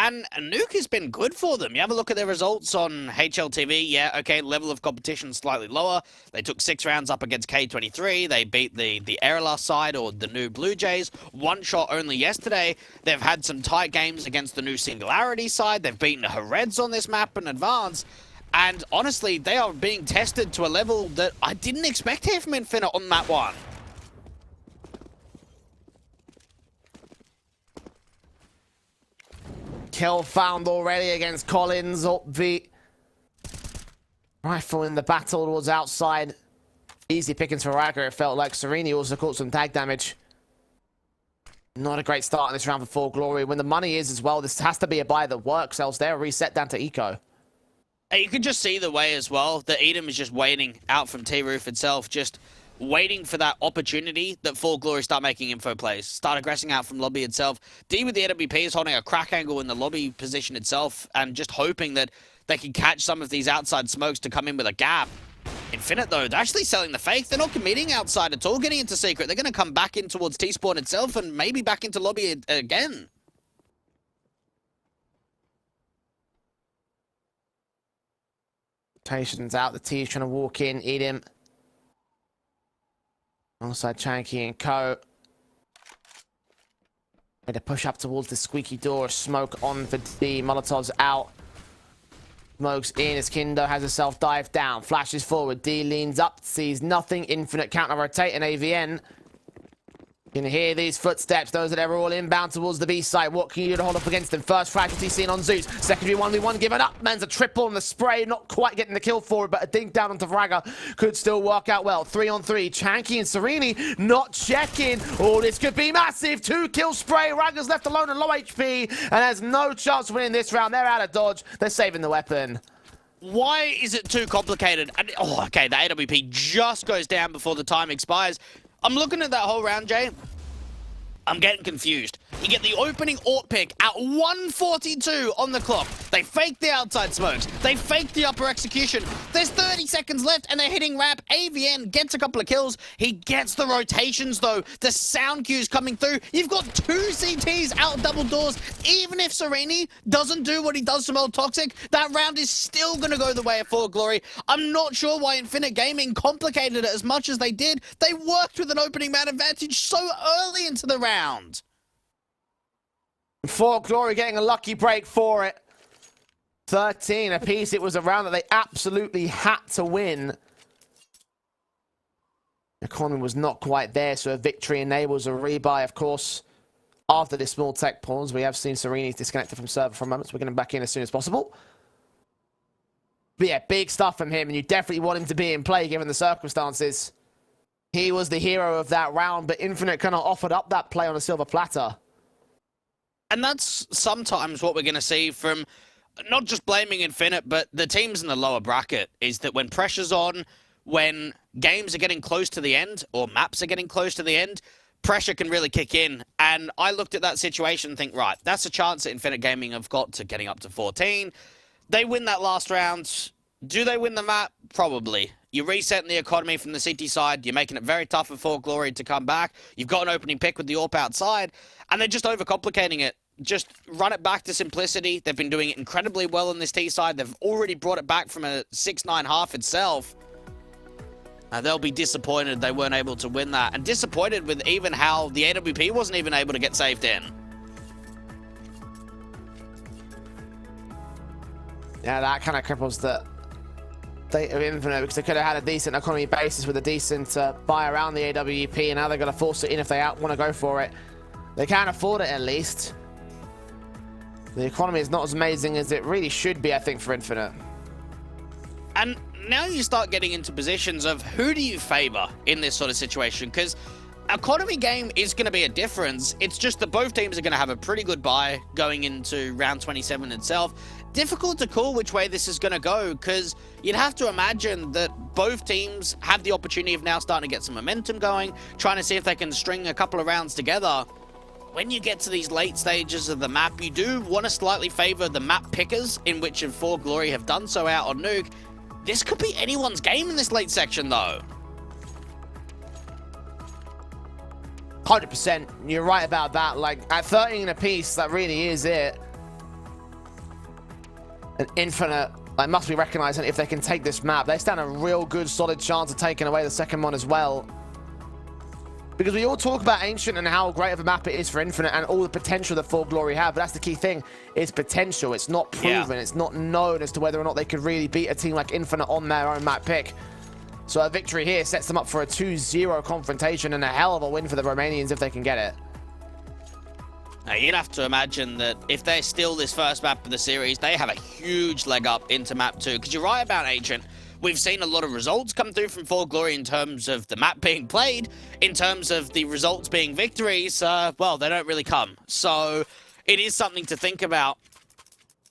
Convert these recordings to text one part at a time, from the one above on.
And Nuke has been good for them. You have a look at their results on HLTV. Yeah, okay, level of competition slightly lower. They took 6 rounds up against K23. They beat the Erla side, or the new Blue Jays. One shot only yesterday. They've had some tight games against the new Singularity side. They've beaten the Hereds on this map in advance. And honestly, they are being tested to a level that I didn't expect here from Infinite on that one. Kill found already against Collins. Up the rifle in the battle towards outside. Easy pickings for Raga, it felt like. Serini also caught some tag damage. Not a great start in this round for 4Glory. When the money is as well, this has to be a buy that works, else they're reset down to eco. You can just see the way as well that Edom is just waiting out from T-Roof itself, just waiting for that opportunity that 4Glory start making info plays, start aggressing out from lobby itself. D with the AWP is holding a crack angle in the lobby position itself and just hoping that they can catch some of these outside smokes to come in with a gap. Infinite, though, they're actually selling the fake. They're not committing outside at all, getting into secret. They're going to come back in towards T-Spawn itself and maybe back into lobby again. Rotations out, the T is trying to walk in, eat him. Alongside Chanky and Co. Made a push up towards the squeaky door. Smoke on for D. Molotov's out. Smoke's in as Kindo has herself dive down. Flashes forward. D leans up, sees nothing. Infinite counter rotate and AVN. You can hear these footsteps, those that are all inbound towards the B side. What can you do to hold up against them? First casualty seen on Zeus. Secondary 1v1 given up. Man's a triple on the spray. Not quite getting the kill for it, but a dink down onto Vraga could still work out well. 3-on-3. Chanky and Serini not checking. Oh, this could be massive. 2-kill spray. Vraga's left alone at low HP and has no chance of winning this round. They're out of dodge. They're saving the weapon. Why is it too complicated? Oh, okay, the AWP just goes down before the time expires. I'm looking at that whole round, Jay. I'm getting confused. You get the opening AWP pick at 1:42 on the clock. They fake the outside smokes. They fake the upper execution. There's 30 seconds left and they're hitting wrap. AVN gets a couple of kills. He gets the rotations though. The sound cues coming through. You've got 2 CTs out double doors. Even if Serini doesn't do what he does to Old Toxic, that round is still going to go the way of 4Glory. I'm not sure why Infinite Gaming complicated it as much as they did. They worked with an opening man advantage so early into the round. 4Glory getting a lucky break for it. 13 apiece. It was a round that they absolutely had to win. Economy was not quite there, so a victory enables a rebuy, of course. After this small tech pause, we have seen Sereni's disconnected from server for a moment, so we're getting him back in as soon as possible. But yeah, big stuff from him, and you definitely want him to be in play given the circumstances. He was the hero of that round, but Infinite kind of offered up that play on a silver platter. And that's sometimes what we're going to see from not just blaming Infinite, but the teams in the lower bracket, is that when pressure's on, when games are getting close to the end, or maps are getting close to the end, pressure can really kick in. And I looked at that situation and think, right, that's a chance that Infinite Gaming have got to getting up to 14. They win that last round. Do they win the map? Probably. You're resetting the economy from the city side. You're making it very tough for 4Glory to come back. You've got an opening pick with the AWP outside. And they're just overcomplicating it. Just run it back to simplicity. They've been doing it incredibly well on this T side. They've already brought it back from a 6-9 half itself. They'll be disappointed they weren't able to win that. And disappointed with even how the AWP wasn't even able to get saved in. Yeah, that kind of cripples the state of Infinite, because they could have had a decent economy basis with a decent buy around the AWP, and now they're going to force it in if they want to go for it. They can't afford it, at least. The economy is not as amazing as it really should be, I think, for Infinite. And now you start getting into positions of who do you favor in this sort of situation, because economy game is going to be a difference. It's just that both teams are going to have a pretty good buy going into round 27 itself. Difficult to call which way this is going to go, because you'd have to imagine that both teams have the opportunity of now starting to get some momentum going, trying to see if they can string a couple of rounds together. When you get to these late stages of the map, you do want to slightly favor the map pickers, in which 4Glory have done so out on Nuke. This could be anyone's game in this late section, though. 100%. You're right about that. Like, at 13 apiece, that really is it. And Infinite, they must be recognizing if they can take this map, they stand a real good, solid chance of taking away the second one as well. Because we all talk about Ancient and how great of a map it is for Infinite and all the potential that 4Glory have, but that's the key thing. It's potential. It's not proven. Yeah. It's not known as to whether or not they could really beat a team like Infinite on their own map pick. So a victory here sets them up for a 2-0 confrontation and a hell of a win for the Romanians if they can get it. Now, you'd have to imagine that if they steal this first map of the series, they have a huge leg up into map 2. Because you're right about Ancient. We've seen a lot of results come through from 4Glory in terms of the map being played, in terms of the results being victories. Well, they don't really come. So it is something to think about.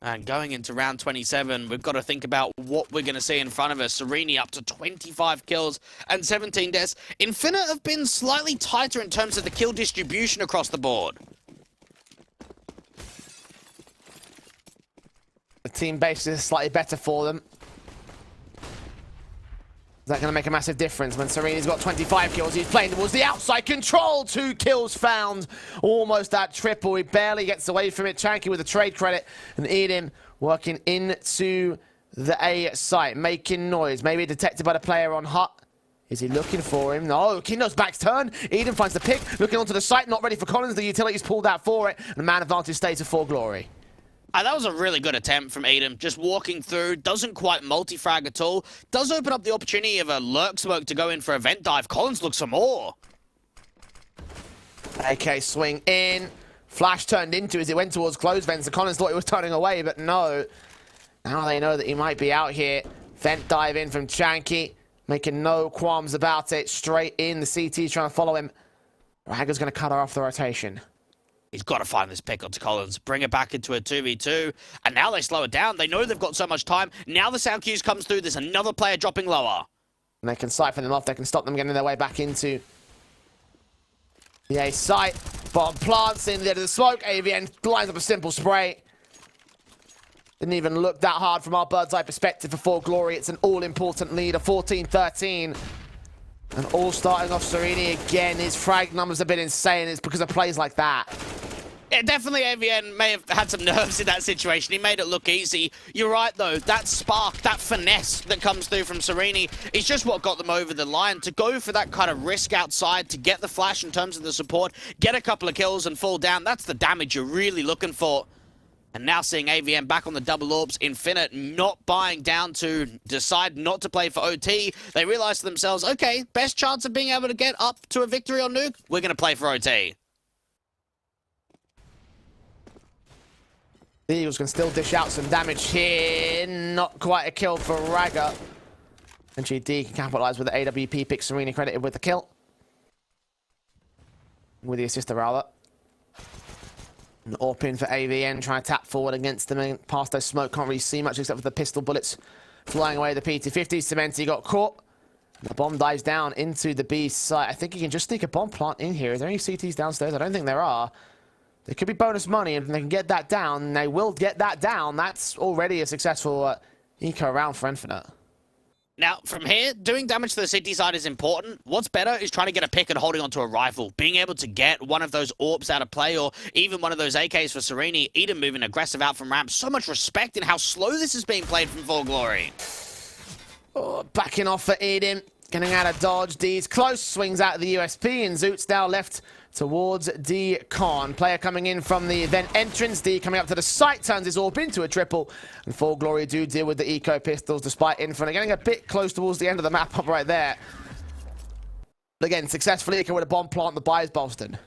And going into round 27, we've got to think about what we're going to see in front of us. Serini up to 25 kills and 17 deaths. Infinite have been slightly tighter in terms of the kill distribution across the board. The team base is slightly better for them. Is that going to make a massive difference when Sereni's got 25 kills? He's playing towards the outside control. 2 kills found. Almost that triple. He barely gets away from it. Chanky with a trade credit. And Eden working into the A site. Making noise. Maybe detected by the player on hut. Is he looking for him? No. Kindo's back's turn. Eden finds the pick. Looking onto the site. Not ready for Collins. The utility's pulled out for it. And the man advantage stays to 4Glory. That was a really good attempt from Eden, just walking through, doesn't quite multi-frag at all, does open up the opportunity of a lurk smoke to go in for a vent dive. Collins looks for more. AK swing in, flash turned into as it went towards closed vents. Collins thought he was turning away, but no. Now they know that he might be out here. Vent dive in from Chanky, making no qualms about it. Straight in, the CT's trying to follow him. Ragger's going to cut her off the rotation. He's got to find this pick onto Collins, bring it back into a 2v2, and now they slow it down. They know they've got so much time. Now the sound cues comes through. There's another player dropping lower. And they can siphon them off. They can stop them getting their way back into the A site. Bomb plants in there to the smoke. AVN lines up a simple spray. Didn't even look that hard from our bird's eye perspective for 4Glory. It's an all-important lead of 14-13. And all starting off Serini again. His frag numbers have been insane. It's because of plays like that. Yeah, definitely AVN may have had some nerves in that situation. He made it look easy. You're right, though. That spark, that finesse that comes through from Serini is just what got them over the line. To go for that kind of risk outside, to get the flash in terms of the support, get a couple of kills and fall down, that's the damage you're really looking for. And now seeing AVN back on the double orbs, Infinite not buying down to decide not to play for OT. They realize to themselves, okay, best chance of being able to get up to a victory on Nuke, we're going to play for OT. The Eagles can still dish out some damage here. Not quite a kill for Ragger. And GD can capitalize with the AWP pick. Serena credited with the kill. With the assist, rather. An AWP in for AVN, trying to tap forward against them and past those smoke. Can't really see much except for the pistol bullets flying away. The PT-50. Cementi got caught. The bomb dives down into the B site. I think he can just sneak a bomb plant in here. Is there any CTs downstairs? I don't think there are. There could be bonus money, and if they can get that down, they will get that down. That's already a successful eco round for Infinite. Now, from here, doing damage to the CT side is important. What's better is trying to get a pick and holding onto a rifle. Being able to get one of those AWPs out of play, or even one of those AKs for Serini. Eden moving aggressive out from ramp. So much respect in how slow this is being played from 4Glory. Oh, backing off for Eden. Getting out of dodge. D's close. Swings out of the USP, and Zoot's now left towards D Con. Player coming in from the event entrance. D coming up to the site, turns his AWP into a triple. And 4Glory do deal with the eco pistols despite Infinite getting a bit close towards the end of the map up right there. But again, successfully eco with a bomb plant, the buys Boston.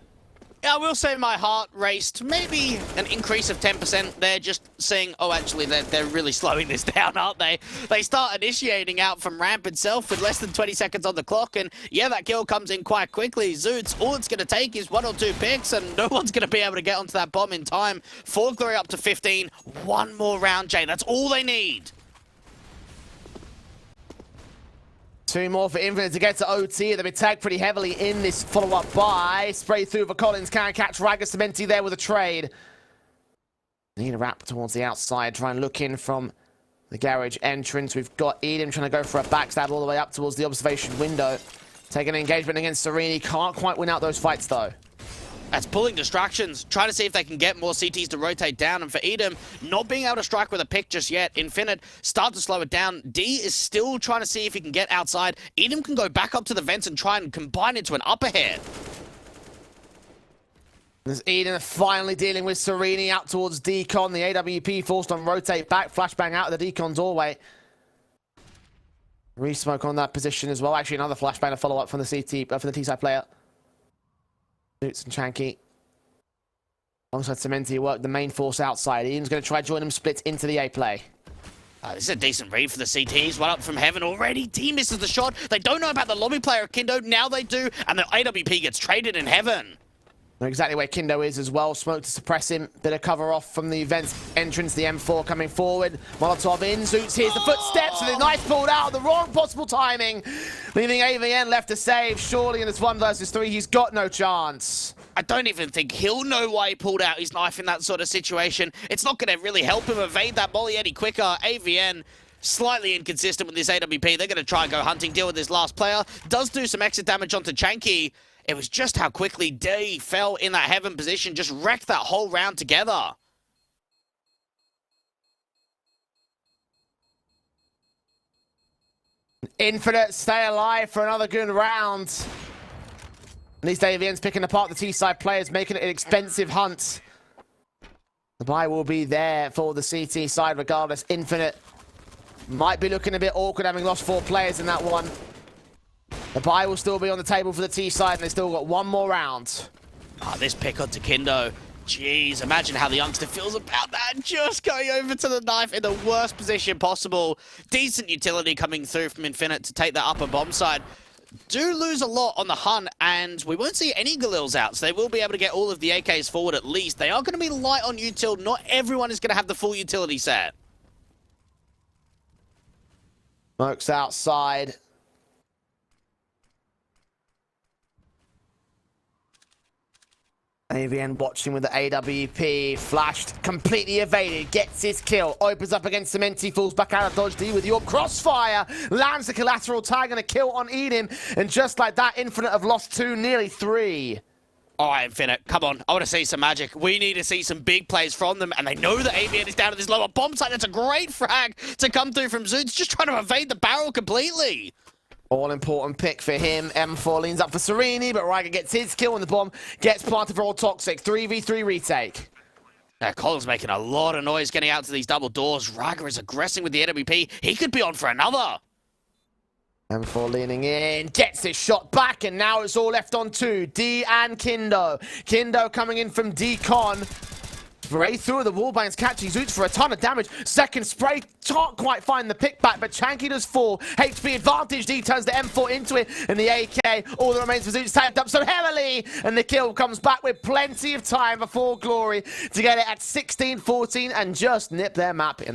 I will say my heart raced maybe an increase of 10% there, just seeing, oh, actually, they're really slowing this down, aren't they? They start initiating out from ramp itself with less than 20 seconds on the clock, and yeah, that kill comes in quite quickly. Zoots, all it's going to take is 1 or 2 picks, and no one's going to be able to get onto that bomb in time. 4Glory up to 15. One more round, Jay. That's all they need. 2 more for Infinite to get to OT. They've been tagged pretty heavily in this follow-up buy. Spray through for Collins. Can catch Ragger. Cementi there with a trade. Need a wrap towards the outside. Try and look in from the garage entrance. We've got Eden trying to go for a backstab all the way up towards the observation window. Taking an engagement against Serini. Can't quite win out those fights, though. That's pulling distractions, trying to see if they can get more CTs to rotate down. And for Edom, not being able to strike with a pick just yet. Infinite start to slow it down. D is still trying to see if he can get outside. Edom can go back up to the vents and try and combine into an upper head. There's Eden finally dealing with Serini out towards Decon. The AWP forced on rotate back. Flashbang out of the Decon doorway. Re-smoke on that position as well. Actually, another flashbang to follow up from the from the T-side player. Boots and Chanky. Alongside Cementi work the main force outside. Eden's going to try join them split into the A play. This is a decent read for the CTs. One up from heaven already. D misses the shot. They don't know about the lobby player, Kindo. Now they do. And the AWP gets traded in heaven. Know exactly where Kindo is as well. Smoke to suppress him. Bit of cover off from the event's entrance. The M4 coming forward. Molotov in. Zoots hears the footsteps and the knife pulled out. The wrong possible timing. Leaving AVN left to save. Surely in this 1 versus 3, he's got no chance. I don't even think he'll know why he pulled out his knife in that sort of situation. It's not going to really help him evade that molly any quicker. AVN slightly inconsistent with this AWP. They're going to try and go hunting, deal with this last player. Does do some exit damage onto Chanky. It was just how quickly D fell in that heaven position, just wrecked that whole round together. Infinite stay alive for another good round. At least AVN's picking apart the T-side players, making it an expensive hunt. The buy will be there for the CT side regardless. Infinite might be looking a bit awkward having lost 4 players in that one. The buy will still be on the table for the T side, and they still got 1 more round. This pick onto Kindo. Jeez, imagine how the youngster feels about that. Just going over to the knife in the worst position possible. Decent utility coming through from Infinite to take that upper bomb side. Do lose a lot on the hunt, and we won't see any Galils out, so they will be able to get all of the AKs forward at least. They are going to be light on util. Not everyone is going to have the full utility set. Smokes outside. AVN watching with the AWP, flashed, completely evaded, gets his kill, opens up against Cementi, falls back out of dodge D with your crossfire, lands the collateral tag and a kill on Eden, and just like that, Infinite have lost 2, nearly 3. All right, Infinite, come on. I want to see some magic. We need to see some big plays from them, and they know that AVN is down to this lower bomb site. That's a great frag to come through from Zoots, just trying to evade the barrel completely. All-important pick for him. M4 leans up for Serini, but Ryger gets his kill and the bomb gets planted for all Toxic. 3v3 retake. Colin's making a lot of noise getting out to these double doors. Ryger is aggressing with the AWP. He could be on for another. M4 leaning in, gets his shot back, and now it's all left on 2. D and Kindo. Kindo coming in from Decon. Spray through the wall bangs, catching Zoots for a ton of damage. Second spray, can't quite find the pick back, but Chanky does fall. HP advantage, D turns the M4 into it, and the AK, all that remains for Zoots, tagged up so heavily, and the kill comes back with plenty of time for 4Glory to get it at 16-14 and just nip their map in